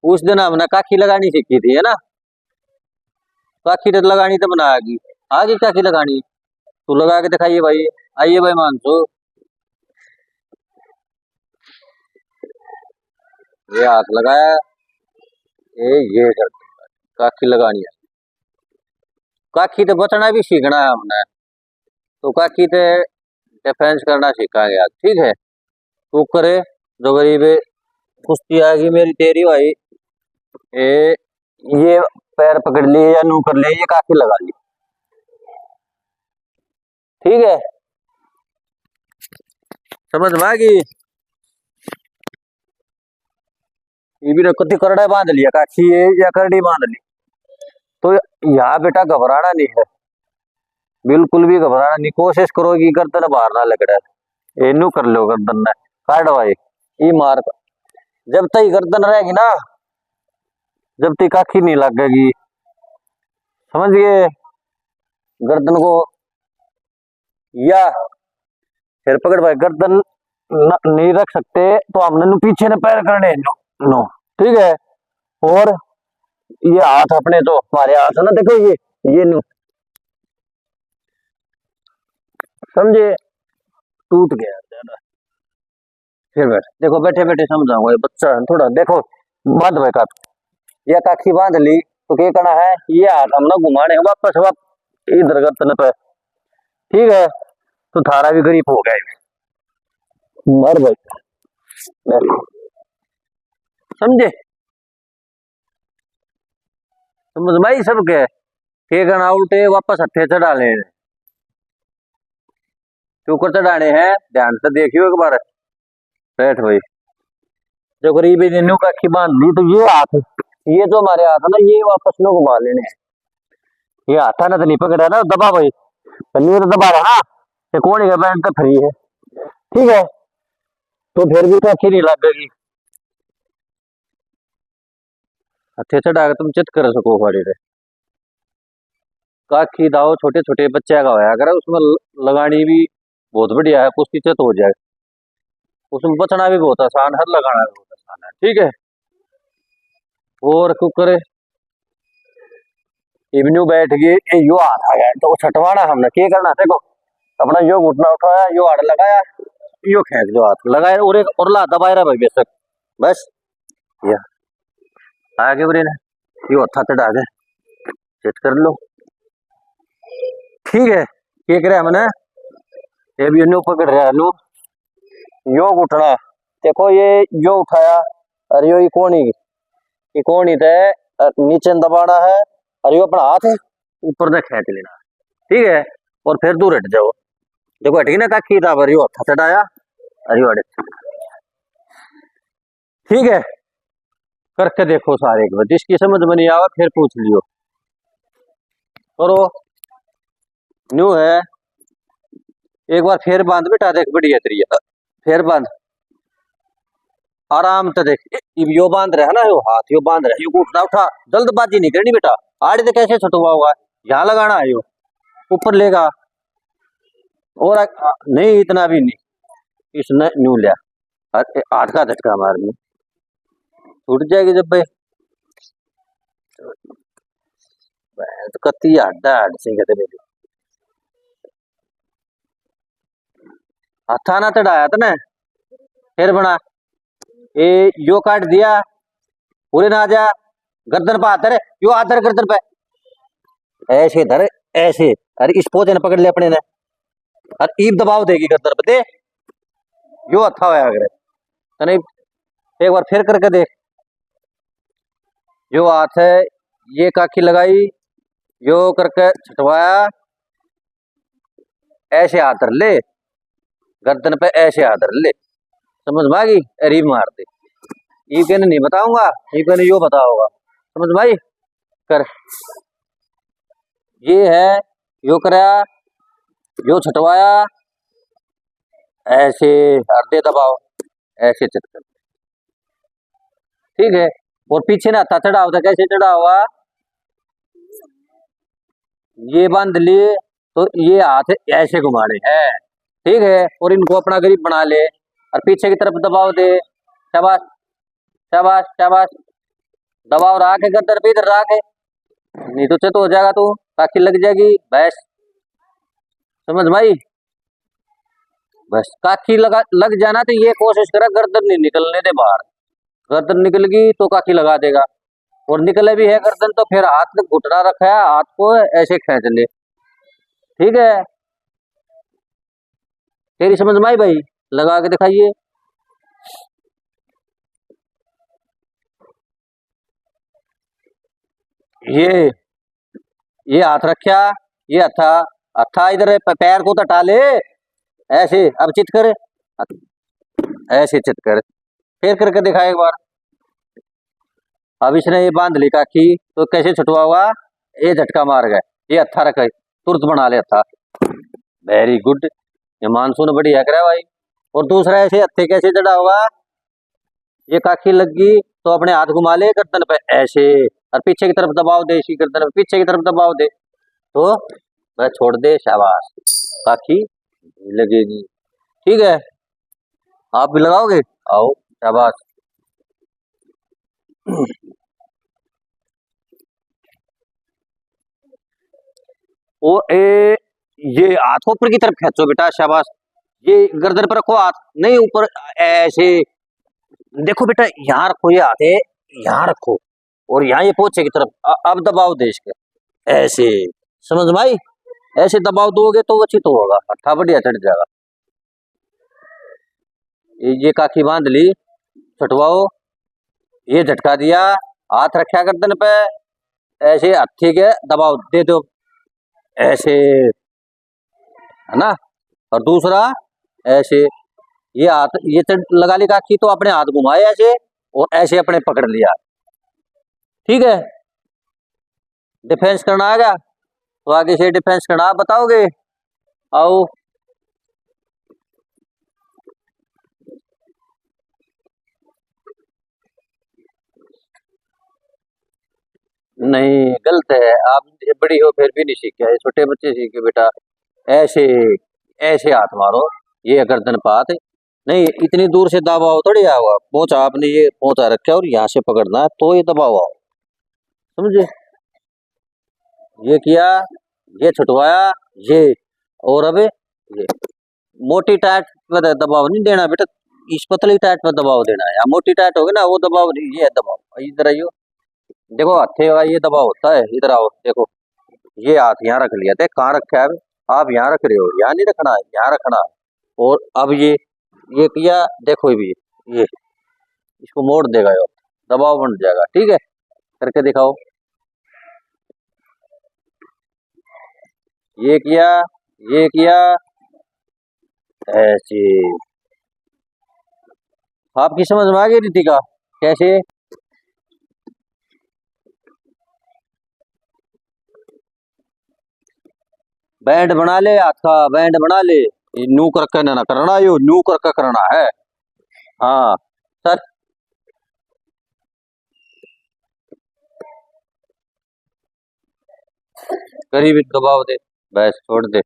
उस दिन हमने काखी लगानी सीखी थी, है ना। काखी तो लगानी तो बना आगे काखी लगानी तो लगा के दिखाइए भाई। आइए भाई मानसो, ये हाथ लगाया, ये कर काखी लगानी है। काखी तो बचना भी सीखना है हमने, तो काखी तो डिफेंस करना सीखांगे आज, ठीक है। तू करे जो गरीब कुश्ती आएगी मेरी तेरी भाई। ये पैर पकड़ लिए या नू कर लिए, ये काखी लगा ली, ठीक है। समझ में आ गई। ये भी कति करड़ा बांध लिया काखी या करड़ी बांध ली, तो यहाँ बेटा घबराना नहीं है, बिल्कुल भी घबराना नहीं। कोशिश करो कि गर्दन बाहर ना लगड़े, एनू कर लो गर्दन ने काट भाई। ये मार जब तक गर्दन रहेगी ना, जब तक काखी नहीं लगेगी, समझ गए। गर्दन को या फिर पकड़ भाई, गर्दन नहीं रख सकते तो हमने पीछे ने पैर करने नो, ठीक है। और ये हाथ अपने, तो हमारे हाथ है ना, देखो ये नो, समझे, टूट गया ज्यादा। फिर बैठ देखो, बैठे बैठे समझाऊंगा, ये बच्चा है थोड़ा, देखो बांध भाई काखी, या काखी बांध ली तो क्या करना है, ये हाथ हमने घुमाने वापस इधर गर्दन पे, ठीक है। तो थारा भी गरीब हो गया मर भाई, समझे, समझ भाई सबके के करना, उल्टे वापस हथे चढ़ा ले, चूकर चढ़ाने हैं, ध्यान से देखियो एक बार। बैठ भाई, जो गरीबी ने न्यू काखी बांध ली, तो ये हाथ, ये जो हमारे हाथ है ना, ये वापस नो घुमा लेने हैं। ये हाथ ना तो नहीं पकड़ा ना, दबा भाई, पन्नी तो दबा रहा ना, ये कौन है बैंक तो फ्री है, ठीक है। तो फिर भी काखी नहीं लगेगी, हथे चढ़ा के तुम चित कर सको फाड़ी रे। काखी दाओ छोटे छोटे बच्चे का होया करे, उसमें लगानी भी बहुत बढ़िया है, कुश्ती चित हो जाए। उसमें बचना भी बहुत आसान है, लगाना भी बहुत आसान है, ठीक है। और कुकर इवन्यू बैठ गए, यो हाथ आ गया तो छटवाना हमने, क्या करना देखो, अपना यो घुटना उठाया, यो हाथ लगाया, यो खींच दो, हाथ लगाया और एक और ला दबाए रहा भाई बेशक, बस या आगे बुरे ने यो हथा चढ़ा के सेट कर लो, ठीक है। क्या करे हमने, ये भी न्यू पकड़ रहा नु, यो घुटना देखो, ये यो उठाया, अरे यो ये कोनी थे नीचे दबाना है, और यो अपना हाथ ऊपर से खींच लेना, ठीक है। और फिर दूर हट जाओ, देखो हट गई ना काखी, था यो हथा चढ़ाया, अरे यो हट, ठीक है। करके देखो सारे एक बार, जिसकी समझ में नहीं आवा फिर पूछ लियो, करो न्यू है। एक बार फिर बांध बेटा, देख बढ़िया तरीका, फिर बांध आराम से, देख यो बांध रहा है ना, यो हाथ यो बांध रहा है, यो उठना उठा, जल्दबाजी नहीं करनी बेटा, आड़े तो कैसे छटवा होगा, यहाँ लगाना है, यो ऊपर लेगा, और नहीं इतना भी नहीं, इसने न्यू लिया, हाथ का झटका मारनी छूट जाएगी जब भाई, तो कत्ती हड्डा हड से कहते मेरी हथा ना चढ़ाया था ना, फिर बना ये यो काट दिया, पूरे ना आ जा, गर्दन पे हाथ, यो हाथ धर गर्दन पे, ऐसे धर ऐसे, अरे इस पोते ने पकड़ ले अपने ने, और ईब दबाव देगी गर्दन पे, दे यो अच्छा होया अगर नहीं, एक बार फिर करके देख, जो हाथ है ये काखी लगाई, यो करके छटवाया, ऐसे हाथ धर ले गर्दन पे, ऐसे हाथ धर ले, समझ में आ गई, अरीब मार दे, ये कहने नहीं बताऊंगा, ये कहने यो बताओगा, समझ भाई। कर ये है, यो कराया, यो छटवाया, ऐसे हृदय दबाओ, ऐसे चटकर, ठीक है। और पीछे ना हथा चढ़ा होता, कैसे चढ़ा हुआ, ये बांध लिए, तो ये हाथ ऐसे घुमाने हैं, ठीक है। और इनको अपना गरीब बना ले, और पीछे की तरफ दबाव दे, शाबाश शाबाश शाबाश, दबाव रहा के गर्दन पे, इधर रहा के, नहीं तो चतो हो जाएगा, तू काखी लग जाएगी बस। समझ भाई, बस काखी लगा लग जाना तो ये कोशिश करा गर्दन नहीं निकलने दे बाहर। गर्दन निकल गई तो काखी लगा देगा, और निकले भी है गर्दन तो फिर हाथ घुटना रखा है, हाथ को ऐसे खींच ले। ठीक है, तेरी समझ में आई भाई? लगा के दिखाइए। ये ये हाथ रखा, ये हथा, हथा इधर पैर को तो टाले ऐसे, अब चित कर, ऐसे चित कर, फिर करके दिखा एक बार। अब इसने ये बांध ली काखी तो कैसे छुटवा हुआ, ये झटका मार गए, ये हथा रखे, तुरंत बना ले हथा। वेरी गुड, ये मानसून बढ़िया करे भाई। और दूसरा ऐसे हथे कैसे चढ़ा हुआ, ये काखी लग गई तो अपने हाथ घुमा ले गर्दन पे ऐसे, और पीछे की तरफ दबाव दे, इसी गर्दन पे पीछे की तरफ दबाव दे तो वह छोड़ दे, शाबाश, काखी लगेगी। ठीक है, आप भी लगाओगे? आओ, शाबाश। ओ ए, ये हाथ ऊपर की तरफ खींचो बेटा, शाबाश। ये गर्दन पर रखो हाथ, नहीं ऊपर, ऐसे। देखो बेटा, यहाँ रखो, ये हाथ है यहाँ रखो, और यहाँ ये पोछे की तरफ, अब दबाव दे इसके ऐसे। समझ में आई? ऐसे दबाव दोगे तो उचित होगा, हट्ठा बढ़िया चढ़ जाएगा। ये काखी बांध ली, छुटवाओ, ये झटका दिया, हाथ रखा गर्दन पे ऐसे, हत्थी के दबाव दे दो ऐसे, है ना। और दूसरा ऐसे, ये हाथ ये लगा ली काखी तो अपने हाथ घुमाए ऐसे, और ऐसे अपने पकड़ लिया। ठीक है, डिफेंस करना आ गया तो आगे से डिफेंस करना आप बताओगे। आओ, नहीं गलत है, आप बड़ी हो फिर भी नहीं सीखे, छोटे बच्चे सीखे बेटा। ऐसे, ऐसे हाथ मारो, ये गर्दन पे हाथ, नहीं इतनी दूर से दबाव थोड़ी आया हुआ, पहुंचा आपने ये पहुंचा रखा और यहाँ से पकड़ना है तो ये दबाव आओ, समझे। ये किया, ये छुटवाया, ये, और अब ये मोटी टाइट पर दबाव नहीं देना बेटा, इस पतली टाइट पर दबाव देना है, या मोटी टाइट होगी ना वो दबाव नहीं, ये है दबाव। इधर आइयो, देखो हथे का ये दबाव होता है, इधर आओ देखो, ये हाथ यहाँ रख लिया, देख कहाँ रखा है, आप यहाँ रख रहे हो, यहाँ नहीं रखना है, यहाँ रखना है। और अब ये किया, देखो ये इसको मोड़ देगा, ये दबाव बन जाएगा। ठीक है, करके दिखाओ। ये किया, ये किया ऐसे। आपकी समझ में आ गई रितिका कैसे? बैंड बना ले, हाथ का बैंड बना ले, नू करके ना करना, यो नू करके करना है। हाँ सर, करीब दबाव दे, बस छोड़ दे।